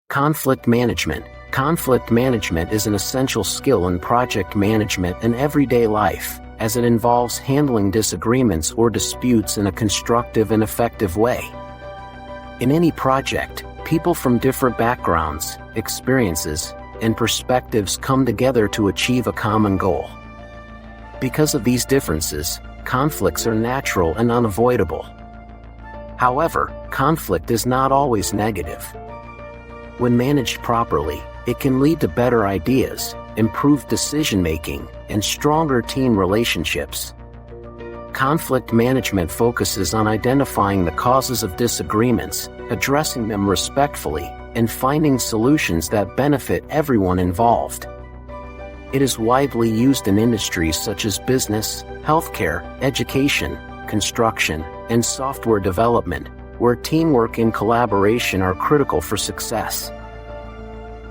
Conflict management. Conflict management is an essential skill in project management and everyday life, as it involves handling disagreements or disputes in a constructive and effective way. In any project, people from different backgrounds, experiences, and perspectives come together to achieve a common goal. Because of these differences, conflicts are natural and unavoidable. However, conflict is not always negative. When managed properly, it can lead to better ideas, improved decision-making, and stronger team relationships. Conflict management focuses on identifying the causes of disagreements, addressing them respectfully, and finding solutions that benefit everyone involved. It is widely used in industries such as business, healthcare, education, construction, and software development, where teamwork and collaboration are critical for success.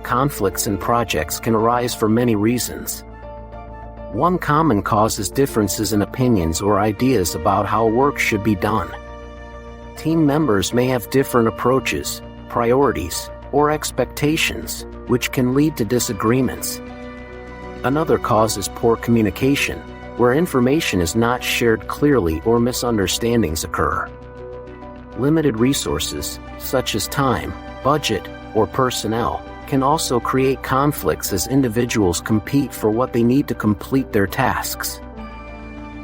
Conflicts in projects can arise for many reasons. One common cause is differences in opinions or ideas about how work should be done. Team members may have different approaches, priorities, or expectations, which can lead to disagreements. Another cause is poor communication, where information is not shared clearly or misunderstandings occur. Limited resources, such as time, budget, or personnel, can also create conflicts as individuals compete for what they need to complete their tasks.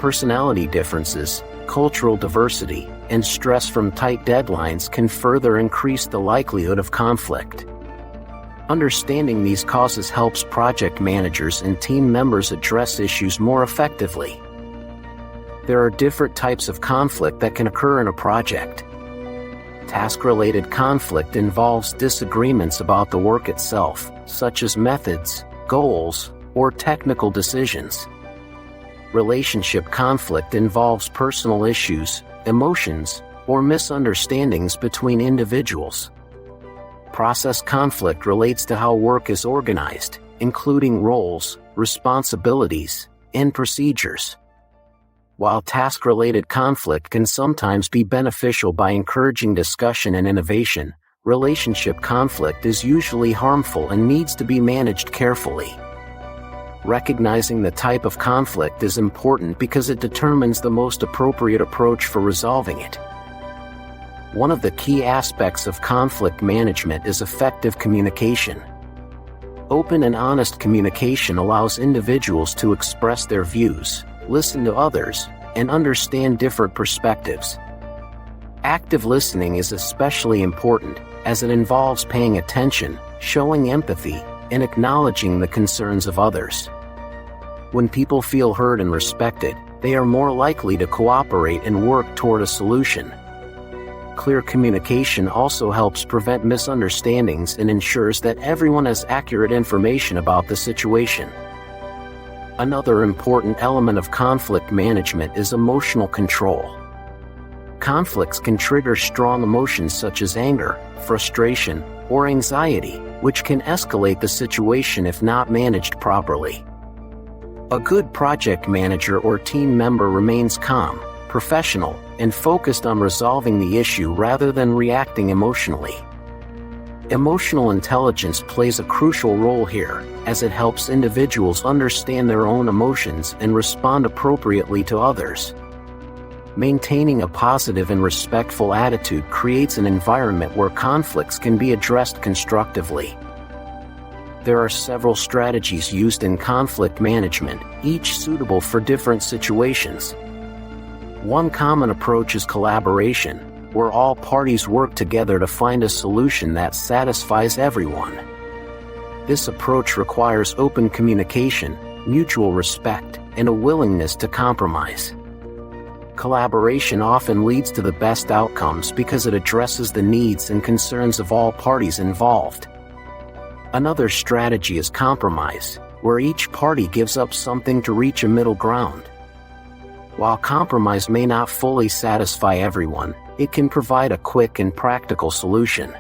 Personality differences, cultural diversity, and stress from tight deadlines can further increase the likelihood of conflict. Understanding these causes helps project managers and team members address issues more effectively. There are different types of conflict that can occur in a project. Task-related conflict involves disagreements about the work itself, such as methods, goals, or technical decisions. Relationship conflict involves personal issues, emotions, or misunderstandings between individuals. Process conflict relates to how work is organized, including roles, responsibilities, and procedures. While task-related conflict can sometimes be beneficial by encouraging discussion and innovation, relationship conflict is usually harmful and needs to be managed carefully. Recognizing the type of conflict is important because it determines the most appropriate approach for resolving it. One of the key aspects of conflict management is effective communication. Open and honest communication allows individuals to express their views, listen to others, and understand different perspectives. Active listening is especially important, as it involves paying attention, showing empathy, and acknowledging the concerns of others. When people feel heard and respected, they are more likely to cooperate and work toward a solution. Clear communication also helps prevent misunderstandings and ensures that everyone has accurate information about the situation. Another important element of conflict management is emotional control. Conflicts can trigger strong emotions such as anger, frustration, or anxiety, which can escalate the situation if not managed properly. A good project manager or team member remains calm, professional, and focused on resolving the issue rather than reacting emotionally. Emotional intelligence plays a crucial role here, as it helps individuals understand their own emotions and respond appropriately to others. Maintaining a positive and respectful attitude creates an environment where conflicts can be addressed constructively. There are several strategies used in conflict management, each suitable for different situations. One common approach is collaboration, where all parties work together to find a solution that satisfies everyone. This approach requires open communication, mutual respect, and a willingness to compromise. Collaboration often leads to the best outcomes because it addresses the needs and concerns of all parties involved. Another strategy is compromise, where each party gives up something to reach a middle ground. While compromise may not fully satisfy everyone, it can provide a quick and practical solution.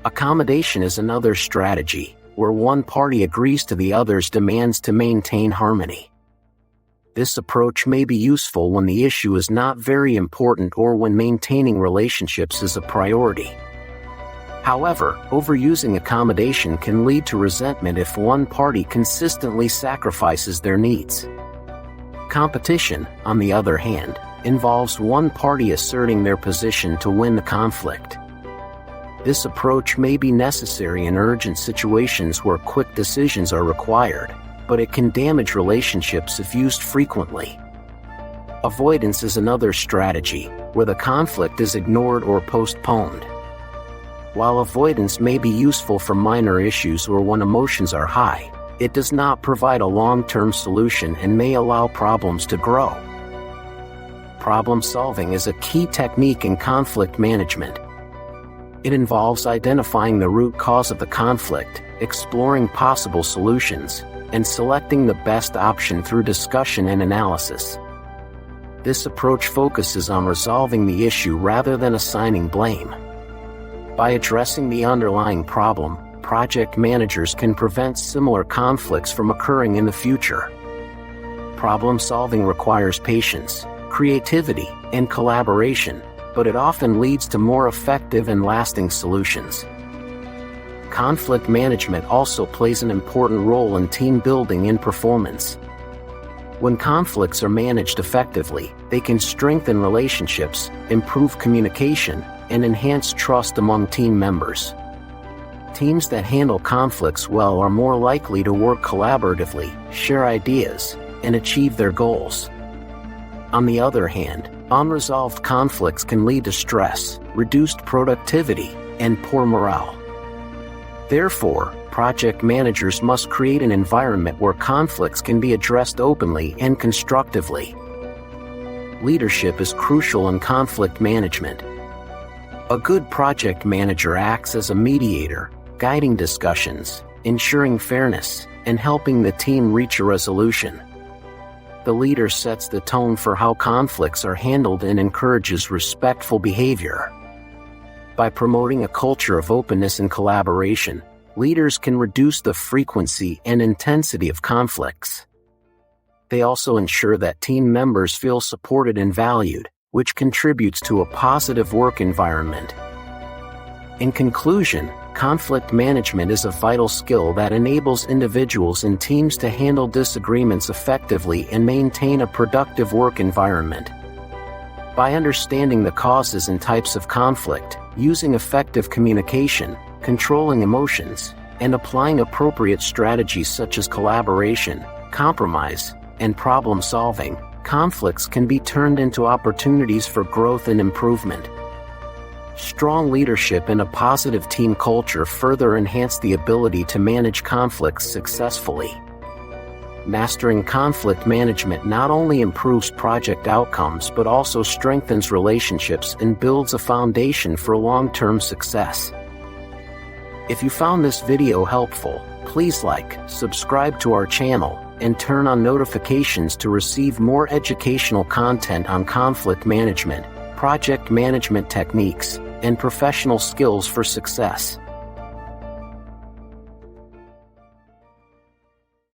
Accommodation is another strategy, where one party agrees to the other's demands to maintain harmony. This approach may be useful when the issue is not very important or when maintaining relationships is a priority. However, overusing accommodation can lead to resentment if one party consistently sacrifices their needs. Competition, on the other hand, involves one party asserting their position to win the conflict. This approach may be necessary in urgent situations where quick decisions are required, but it can damage relationships if used frequently. Avoidance is another strategy, where the conflict is ignored or postponed. While avoidance may be useful for minor issues or when emotions are high, it does not provide a long-term solution and may allow problems to grow. Problem solving is a key technique in conflict management. It involves identifying the root cause of the conflict, exploring possible solutions, and selecting the best option through discussion and analysis. This approach focuses on resolving the issue rather than assigning blame. By addressing the underlying problem, project managers can prevent similar conflicts from occurring in the future. Problem solving requires patience, creativity, and collaboration, but it often leads to more effective and lasting solutions. Conflict management also plays an important role in team building and performance. When conflicts are managed effectively, they can strengthen relationships, improve communication, and enhance trust among team members. Teams that handle conflicts well are more likely to work collaboratively, share ideas, and achieve their goals. On the other hand, unresolved conflicts can lead to stress, reduced productivity, and poor morale. Therefore, project managers must create an environment where conflicts can be addressed openly and constructively. Leadership is crucial in conflict management. A good project manager acts as a mediator, guiding discussions, ensuring fairness, and helping the team reach a resolution. The leader sets the tone for how conflicts are handled and encourages respectful behavior. By promoting a culture of openness and collaboration, leaders can reduce the frequency and intensity of conflicts. They also ensure that team members feel supported and valued, which contributes to a positive work environment. In conclusion, conflict management is a vital skill that enables individuals and teams to handle disagreements effectively and maintain a productive work environment. By understanding the causes and types of conflict, using effective communication, controlling emotions, and applying appropriate strategies such as collaboration, compromise, and problem solving, conflicts can be turned into opportunities for growth and improvement. Strong leadership and a positive team culture further enhance the ability to manage conflicts successfully. Mastering conflict management not only improves project outcomes but also strengthens relationships and builds a foundation for long-term success. If you found this video helpful, please like, subscribe to our channel, and turn on notifications to receive more educational content on conflict management, project management techniques, and professional skills for success.